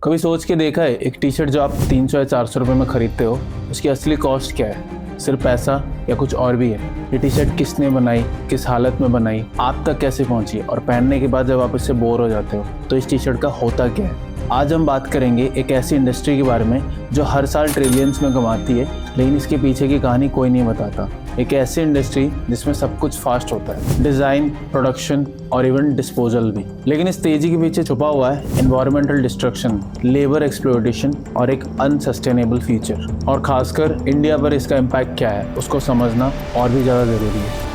कभी सोच के देखा है एक टी शर्ट जो आप 300 या 400 रुपये में खरीदते हो, उसकी असली कॉस्ट क्या है? सिर्फ पैसा या कुछ और भी है? ये टी शर्ट किसने बनाई, किस हालत में बनाई, आप तक कैसे पहुंची, और पहनने के बाद जब आप इससे बोर हो जाते हो तो इस टी शर्ट का होता क्या है? आज हम बात करेंगे एक ऐसी इंडस्ट्री के बारे में जो हर साल ट्रिलियंस में कमाती है, लेकिन इसके पीछे की कहानी कोई नहीं बताता। एक ऐसी इंडस्ट्री जिसमें सब कुछ फास्ट होता है, डिज़ाइन, प्रोडक्शन और इवन डिस्पोजल भी। लेकिन इस तेज़ी के पीछे छुपा हुआ है एनवायरमेंटल डिस्ट्रक्शन, लेबर एक्सप्लॉयटेशन और एक अनसस्टेनेबल फ्यूचर। और खासकर इंडिया पर इसका इम्पैक्ट क्या है, उसको समझना और भी ज़्यादा ज़रूरी है।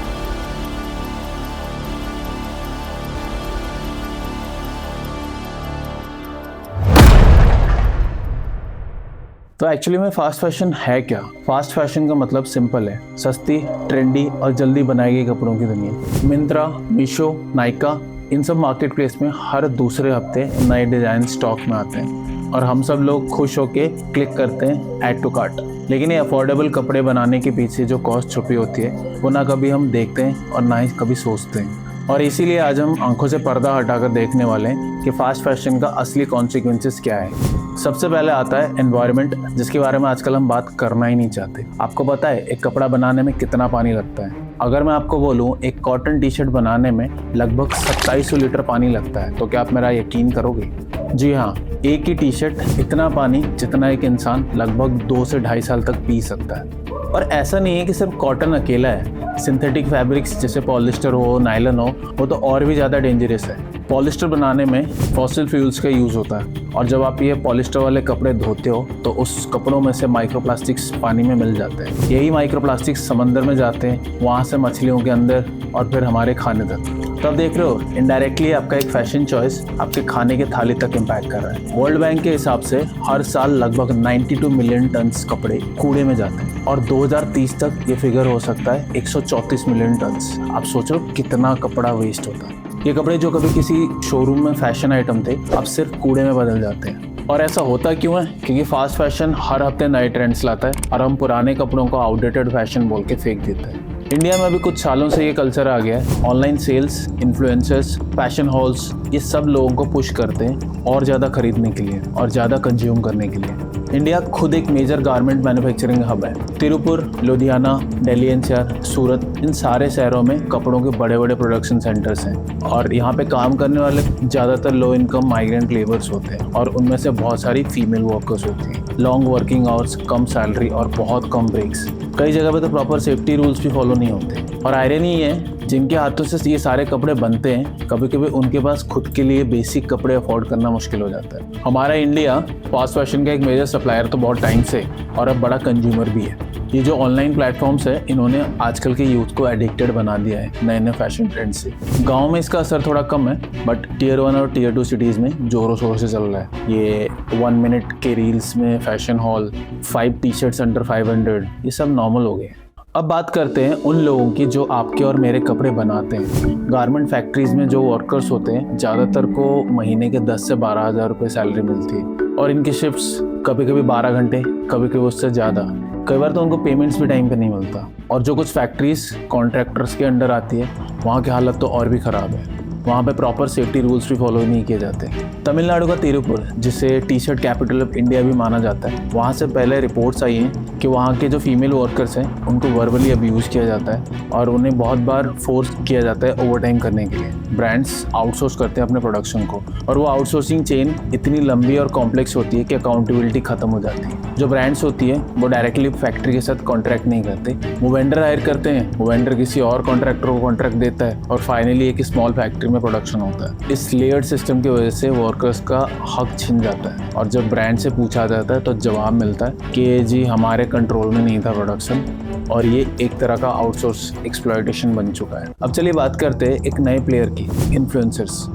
तो एक्चुअली में फास्ट फैशन है क्या? फास्ट फैशन का मतलब सिंपल है, सस्ती, ट्रेंडी और जल्दी बनाई गई कपड़ों की दुनिया। मिंत्रा, मीशो, नायका, इन सब मार्केट प्लेस में हर दूसरे हफ्ते नए डिज़ाइन स्टॉक में आते हैं और हम सब लोग खुश होके क्लिक करते हैं ऐड टू कार्ट। लेकिन ये अफोर्डेबल कपड़े बनाने के पीछे जो कॉस्ट छुपी होती है वो ना कभी हम देखते हैं और ना ही कभी सोचते हैं। और इसीलिए आज हम आंखों से पर्दा हटाकर देखने वाले हैं कि फास्ट फैशन का असली कॉन्सिक्वेंसेस क्या है। सबसे पहले आता है एनवायरनमेंट, जिसके बारे में आजकल हम बात करना ही नहीं चाहते। आपको पता है एक कपड़ा बनाने में कितना पानी लगता है? अगर मैं आपको बोलूं एक कॉटन टी शर्ट बनाने में लगभग 2700 लीटर पानी लगता है, तो क्या आप मेरा यकीन करोगे? जी हाँ, एक ही टी शर्ट इतना पानी जितना एक इंसान लगभग 2 से 2.5 साल तक पी सकता है। और ऐसा नहीं है कि सिर्फ कॉटन अकेला है, सिंथेटिक फैब्रिक्स जैसे पॉलिस्टर हो, नायलॉन हो, वो तो और भी ज़्यादा डेंजरस है। पॉलिस्टर बनाने में फॉसिल फ्यूल्स का यूज़ होता है और जब आप ये पॉलिस्टर वाले कपड़े धोते हो तो उस कपड़ों में से माइक्रोप्लास्टिक्स पानी में मिल जाते हैं। यही माइक्रोप्लास्टिक्स समंदर में जाते हैं, वहाँ से मछलियों के अंदर और फिर हमारे खाने तक। तो आप देख रहे हो इनडायरेक्टली आपका एक फैशन चॉइस आपके खाने के थाली तक इम्पैक्ट कर रहा है। वर्ल्ड बैंक के हिसाब से हर साल लगभग 92 मिलियन टन्स कपड़े कूड़े में जाते हैं और 2030 तक ये फिगर हो सकता है 134 मिलियन टन्स। आप सोचो कितना कपड़ा वेस्ट होता है। ये कपड़े जो कभी किसी शोरूम में फैशन आइटम थे, अब सिर्फ कूड़े में बदल जाते हैं। और ऐसा होता क्यों है? क्योंकि फास्ट फैशन हर हफ्ते नए ट्रेंड्स लाता है और हम पुराने कपड़ों को आउटडेटेड फैशन बोल के फेंक देते हैं। इंडिया में भी कुछ सालों से ये कल्चर आ गया है। Online sales, influencers, fashion hauls, ये सब लोगों को पुश करते हैं और ज़्यादा खरीदने के लिए और ज़्यादा कंज्यूम करने के लिए। इंडिया खुद एक मेजर गारमेंट मैन्युफैक्चरिंग हब है। तिरुपुर, लुधियाना, दिल्ली एनसीआर, सूरत, इन सारे शहरों में कपड़ों के बड़े बड़े प्रोडक्शन सेंटर्स हैं और यहाँ पे काम करने वाले ज़्यादातर लो इनकम माइग्रेंट लेबर्स होते हैं और उनमें से बहुत सारी फीमेल वर्कर्स होती हैं। लॉन्ग वर्किंग आवर्स, कम सैलरी और बहुत कम ब्रेक्स। कई जगह पे तो प्रॉपर सेफ्टी रूल्स भी फॉलो नहीं होते। और आयरनी ये है, जिनके हाथों से ये सारे कपड़े बनते हैं, कभी कभी उनके पास खुद के लिए बेसिक कपड़े अफोर्ड करना मुश्किल हो जाता है। हमारा इंडिया फास्ट फैशन का एक मेजर सप्लायर तो बहुत टाइम से और अब बड़ा कंज्यूमर भी है। ये जो ऑनलाइन प्लेटफॉर्म्स है, इन्होंने आजकल के यूथ को एडिक्टेड बना दिया है नए नए फैशन ट्रेंड से। गाँव में इसका असर थोड़ा कम है, बट टियर 1 और टियर 2 सिटीज़ में जोरों शोरों से चल रहा है। ये 1 मिनट के रील्स में fashion hall, 5 T shirts under 500, ये सब नॉर्मल हो गए। अब बात करते हैं उन लोगों की जो आपके और मेरे कपड़े बनाते हैं। गारमेंट फैक्ट्रीज में जो वर्कर्स होते हैं, ज़्यादातर को महीने के 10 से 12 हज़ार रुपये सैलरी मिलती है और इनकी शिफ्ट्स कभी कभी 12 घंटे, कभी कभी उससे ज़्यादा। कई बार तो उनको पेमेंट्स भी टाइम पे नहीं मिलता। और जो कुछ फैक्ट्रीज कॉन्ट्रैक्टर्स के अंडर आती है, वहाँ की हालत तो और भी ख़राब है। वहाँ पे प्रॉपर सेफ्टी रूल्स भी फॉलो नहीं किए जाते। तमिलनाडु का तिरुपुर, जिसे T shirt capital of India भी माना जाता है, वहाँ से पहले रिपोर्ट्स आई हैं कि वहाँ के जो फीमेल वर्कर्स हैं उनको वर्बली अब्यूज़ किया जाता है और उन्हें बहुत बार फोर्स किया जाता है ओवरटाइम करने के लिए। ब्रांड्स आउटसोर्स करते हैं अपने प्रोडक्शन को और वो आउटसोर्सिंग चेन इतनी लंबी और कॉम्प्लेक्स होती है कि अकाउंटेबिलिटी खत्म हो जाती है। जो ब्रांड्स होती है वो डायरेक्टली फैक्ट्री के साथ कॉन्ट्रैक्ट नहीं करते, वो वेंडर हायर करते हैं, वो वेंडर किसी और कॉन्ट्रैक्टर को कॉन्ट्रैक्ट देता है और फाइनली एक स्मॉल फैक्ट्री में प्रोडक्शन होता है। इस लेयर्ड सिस्टम की वजह से वर्कर्स का हक छिन जाता है और जब ब्रांड से पूछा जाता है तो जवाब मिलता है कि जी हमारे कंट्रोल में नहीं था प्रोडक्शन, और ये एक तरह का आउटसोर्स एक्सप्लॉयटेशन बन चुका है। अब चलिए बात करते हैं एक नए प्लेयर की, इन्फ्लुएंसर्स।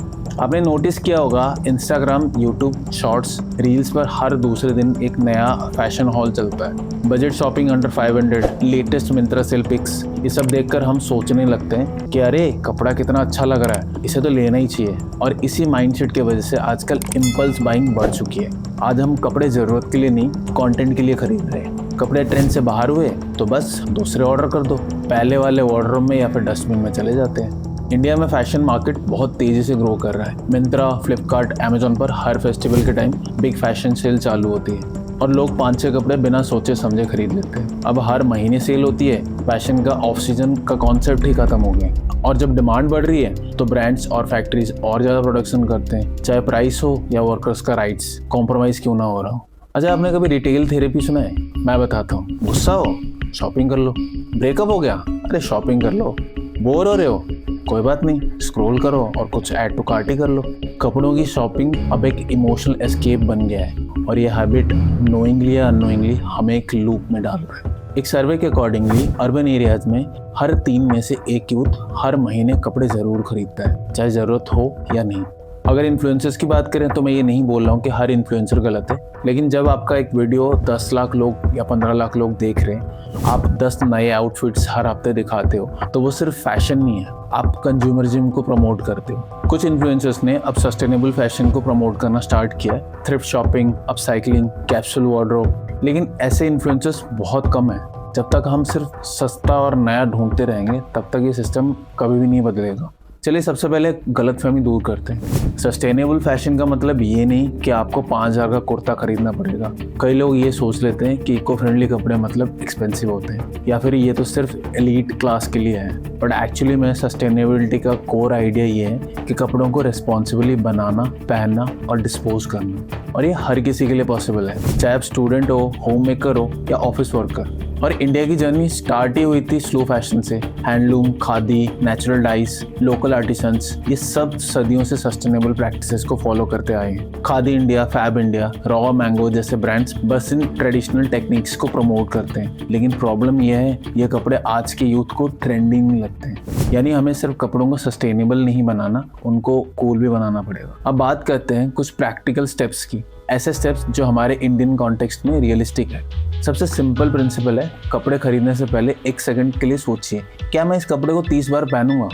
आपने नोटिस किया होगा इंस्टाग्राम, यूट्यूब, शॉर्ट्स, रील्स पर हर दूसरे दिन एक नया फैशन हॉल चलता है। Budget shopping under 500, latest Myntra sale picks, ये सब देखकर हम सोचने लगते हैं कि अरे कपड़ा कितना अच्छा लग रहा है, इसे तो लेना ही चाहिए। और इसी माइंडसेट की वजह से आजकल इम्पल्स बाइंग बढ़ चुकी है। आज हम कपड़े ज़रूरत के लिए नहीं, कंटेंट के लिए खरीद रहे हैं। कपड़े ट्रेंड से बाहर हुए तो बस दूसरे ऑर्डर कर दो, पहले वाले वार्डरोब में या फिर डस्टबिन में चले जाते हैं। इंडिया में फैशन मार्केट बहुत तेजी से ग्रो कर रहा है। मिंत्रा, फ्लिपकार्ट, अमेजोन पर हर फेस्टिवल के टाइम बिग फैशन सेल चालू होती है और लोग 5-6 कपड़े बिना सोचे समझे खरीद लेते हैं। अब हर महीने सेल होती है। फैशन का ऑफ सीजन का कॉन्सेप्ट ही खत्म हो गया और जब डिमांड बढ़ रही है तो ब्रांड्स और फैक्ट्रीज और ज़्यादा प्रोडक्शन करते हैं, चाहे प्राइस हो या वर्कर्स का राइट्स कॉम्प्रोमाइज़ क्यों ना हो रहा हो। अच्छा, आपने कभी रिटेल थेरेपी सुना है? मैं बताता हूँ। गुस्सा हो, शॉपिंग कर लो। ब्रेकअप हो गया, अरे शॉपिंग कर लो। बोर हो रहे हो, कोई बात नहीं, स्क्रॉल करो और कुछ ऐड टू कार्ट ही कर लो। कपड़ों की शॉपिंग अब एक इमोशनल एस्केप बन गया है और ये हैबिट नोइंगली या अननोइंगली हमें एक लूप में डाल रहा है। एक सर्वे के अकॉर्डिंगली अर्बन एरियाज में हर 3 में से 1 यूथ हर महीने कपड़े ज़रूर खरीदता है, चाहे ज़रूरत हो या नहीं। अगर इन्फ्लुएंसर्स की बात करें तो मैं ये नहीं बोल रहा हूँ कि हर इन्फ्लुएंसर गलत है, लेकिन जब आपका एक वीडियो 10 लाख लोग या 15 लाख लोग देख रहे हैं, आप 10 नए आउटफिट्स हर हफ्ते दिखाते हो, तो वो सिर्फ फैशन नहीं है, आप कंज्यूमरिज्म को प्रमोट करते हो। कुछ इन्फ्लुएंसर्स ने अब सस्टेनेबल फैशन को प्रमोट करना स्टार्ट किया है, thrift shopping, upcycling, capsule wardrobe. लेकिन ऐसे इन्फ्लुएंसर्स बहुत कम हैं। जब तक हम सिर्फ सस्ता और नया ढूंढते रहेंगे तब तक ये सिस्टम कभी भी नहीं बदलेगा। चलिए सबसे पहले गलतफहमी दूर करते हैं। सस्टेनेबल फैशन का मतलब ये नहीं कि आपको 5,000 का कुर्ता खरीदना पड़ेगा। कई लोग ये सोच लेते हैं कि इको फ्रेंडली कपड़े मतलब एक्सपेंसिव होते हैं या फिर ये तो सिर्फ एलीट क्लास के लिए है। बट एक्चुअली में सस्टेनेबिलिटी का कोर आइडिया ये है कि कपड़ों को रिस्पॉन्सिबली बनाना, पहनना और डिस्पोज करना, और ये हर किसी के लिए पॉसिबल है, चाहे आप स्टूडेंट हो, होम मेकर हो या ऑफिस वर्कर। और इंडिया की जर्नी स्टार्ट ही हुई थी स्लो फैशन से। Handloom, khadi, natural dice, local artisans, ये सब सदियों से सस्टेनेबल प्रैक्टिसेस को फॉलो करते आए हैं। Khadi India, Fabindia, Raw Mango जैसे ब्रांड्स बस इन ट्रेडिशनल टेक्निक्स को प्रमोट करते हैं, लेकिन प्रॉब्लम यह है ये कपड़े आज के यूथ को ट्रेंडिंग नहीं लगते हैं। यानी हमें सिर्फ कपड़ों को सस्टेनेबल नहीं बनाना, उनको कूल भी बनाना पड़ेगा। अब बात करते हैं कुछ प्रैक्टिकल स्टेप्स की, ऐसे स्टेप्स जो हमारे इंडियन कॉन्टेक्स्ट में रियलिस्टिक है। सबसे सिंपल प्रिंसिपल है, कपड़े खरीदने से पहले 1 सेकंड के लिए सोचिए, क्या मैं इस कपड़े को 30 बार पहनूंगा?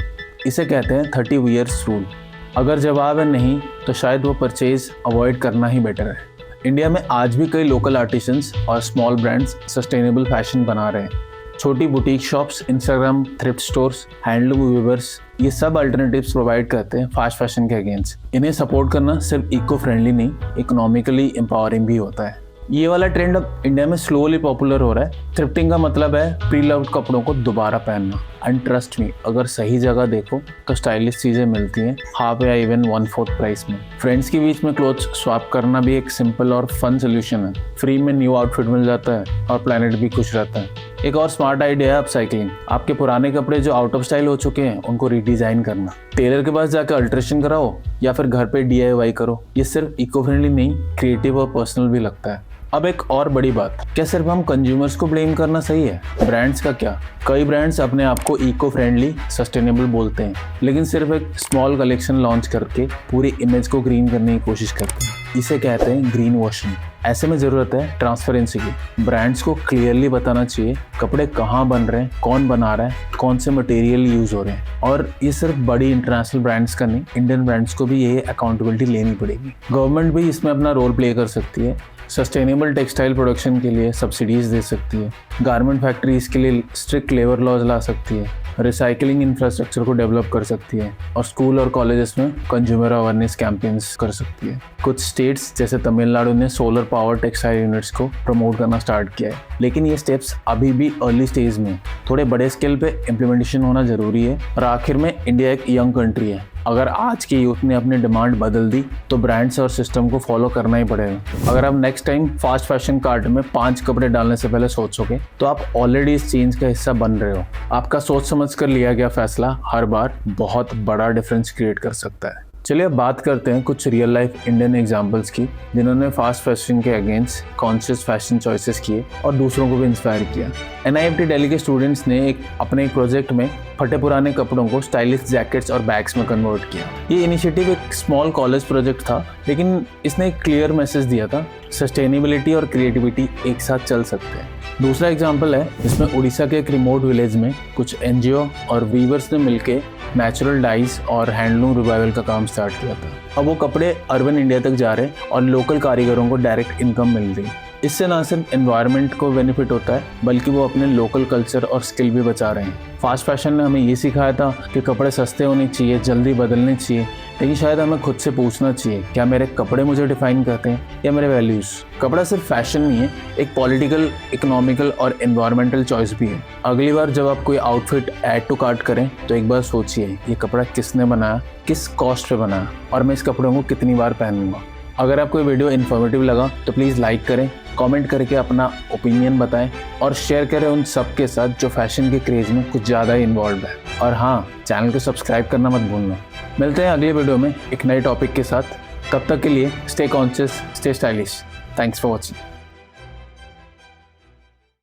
इसे कहते हैं 30 वियर्स रूल। अगर जवाब है नहीं, तो शायद वो परचेज अवॉइड करना ही बेटर है। इंडिया में आज भी कई लोकल आर्टिसंस और स्मॉल ब्रांड्स सस्टेनेबल फैशन बना रहे हैं। छोटी boutique shops, Instagram, thrift stores, handloom weavers, ये सब अल्टरनेटिव्स प्रोवाइड करते हैं फास्ट फैशन के अगेंस्ट। इन्हें सपोर्ट करना सिर्फ इको फ्रेंडली नहीं, इकोनॉमिकली एम्पावरिंग भी होता है। ये वाला ट्रेंड अब इंडिया में स्लोली पॉपुलर हो रहा है। थ्रिफ्टिंग का मतलब है प्री लव्ड कपड़ों को दोबारा पहनना। एंड ट्रस्ट मी, अगर सही जगह देखो तो स्टाइलिश चीज़ें मिलती हैं हाफ या इवन 1/4 प्राइस में। फ्रेंड्स के बीच में क्लोथ्स स्वैप करना भी एक सिंपल और फन सोल्यूशन है। फ्री में न्यू आउटफिट मिल जाता है और प्लैनेट भी खुश रहता है। एक और स्मार्ट आइडिया है अपसाइक्लिंग। आपके पुराने कपड़े जो आउट ऑफ स्टाइल हो चुके हैं उनको रिडिज़ाइन करना। टेलर के पास जाकर अल्ट्रेशन कराओ या फिर घर पे DIY करो। ये सिर्फ इको फ्रेंडली नहीं, क्रिएटिव और पर्सनल भी लगता है। अब एक और बड़ी बात, क्या सिर्फ हम कंज्यूमर्स को ब्लेम करना सही है? ब्रांड्स का क्या? कई ब्रांड्स अपने आप को इको फ्रेंडली, सस्टेनेबल बोलते हैं, लेकिन सिर्फ एक स्मॉल कलेक्शन लॉन्च करके पूरी इमेज को ग्रीन करने की कोशिश करते हैं। इसे कहते हैं ग्रीन वॉशिंग। ऐसे में ज़रूरत है ट्रांसपेरेंसी की। ब्रांड्स को क्लियरली बताना चाहिए कपड़े कहाँ बन रहे हैं, कौन बना रहा है, कौन से मटेरियल यूज़ हो रहे हैं। और ये सिर्फ बड़ी इंटरनेशनल ब्रांड्स का नहीं, इंडियन ब्रांड्स को भी ये अकाउंटेबिलिटी लेनी पड़ेगी। गवर्नमेंट भी इसमें अपना रोल प्ले कर सकती है। सस्टेनेबल टेक्सटाइल प्रोडक्शन के लिए सब्सिडीज़ दे सकती है, गारमेंट फैक्ट्रीज़ के लिए स्ट्रिक्ट लेबर लॉज ला सकती है, रिसाइकलिंग इंफ्रास्ट्रक्चर को डेवलप कर सकती है और स्कूल और कॉलेजेस में कंज्यूमर अवेयरनेस कैंपेन्स कर सकती है। कुछ स्टेट्स जैसे तमिलनाडु ने सोलर पावर टेक्सटाइल यूनिट्स को प्रमोट करना स्टार्ट किया है, लेकिन ये स्टेप्स अभी भी अर्ली स्टेज में, थोड़े बड़े स्केल पे इम्प्लीमेंटेशन होना ज़रूरी है। और आखिर में इंडिया एक यंग कंट्री है। अगर आज के यूथ ने अपनी डिमांड बदल दी तो ब्रांड्स और सिस्टम को फॉलो करना ही पड़ेगा। अगर आप next time fast fashion cart में 5 कपड़े डालने से पहले सोचोगे तो आप ऑलरेडी इस चेंज का हिस्सा बन रहे हो। आपका सोच समझ कर लिया गया फैसला हर बार बहुत बड़ा डिफरेंस क्रिएट कर सकता है। चलिए अब बात करते हैं कुछ रियल लाइफ इंडियन एग्जाम्पल्स की, जिन्होंने फास्ट फैशन के अगेंस्ट कॉन्शियस फैशन चॉइसेस किए और दूसरों को भी इंस्पायर किया। NIFT दिल्ली के स्टूडेंट्स ने अपने एक प्रोजेक्ट में फटे पुराने कपड़ों को स्टाइलिश जैकेट्स और बैग्स में कन्वर्ट किया। ये इनिशिएटिव एक स्मॉल कॉलेज प्रोजेक्ट था, लेकिन इसने एक क्लियर मैसेज दिया था, सस्टेनेबिलिटी और क्रिएटिविटी एक साथ चल सकते हैं। दूसरा एग्जाम्पल है, इसमें उड़ीसा के एक रिमोट विलेज में कुछ NGO और वीवर्स ने मिलकर नेचुरल डाइज और हैंडलूम रिवाइवल का काम स्टार्ट किया था। अब वो कपड़े अर्बन इंडिया तक जा रहे और लोकल कारीगरों को डायरेक्ट इनकम मिल रही। इससे ना सिर्फ एनवायरनमेंट को बेनिफिट होता है बल्कि वो अपने लोकल कल्चर और स्किल भी बचा रहे हैं। फास्ट फैशन ने हमें ये सिखाया था कि कपड़े सस्ते होने चाहिए, जल्दी बदलने चाहिए, लेकिन शायद हमें खुद से पूछना चाहिए क्या मेरे कपड़े मुझे डिफाइन करते हैं या मेरे वैल्यूज़। कपड़ा सिर्फ फैशन नहीं है, एक पॉलिटिकल, इकोनॉमिकल और एनवायरमेंटल चॉइस भी है। अगली बार जब आप कोई आउटफिट ऐड टू कार्ट करें तो एक बार सोचिए ये कपड़ा किसने बनाया, किस कॉस्ट पे बनाया और मैं इस कपड़ों को कितनी बार पहनूंगा। अगर आपको ये वीडियो इन्फॉर्मेटिव लगा तो प्लीज़ लाइक करें, कमेंट करके अपना ओपिनियन बताएं और शेयर करें उन सब के साथ जो फैशन के क्रेज़ में कुछ ज़्यादा ही इन्वॉल्व है। और हाँ, चैनल को सब्सक्राइब करना मत भूलना। मिलते हैं अगले वीडियो में एक नए टॉपिक के साथ। तब तक के लिए stay conscious, stay stylish. Thanks for watching.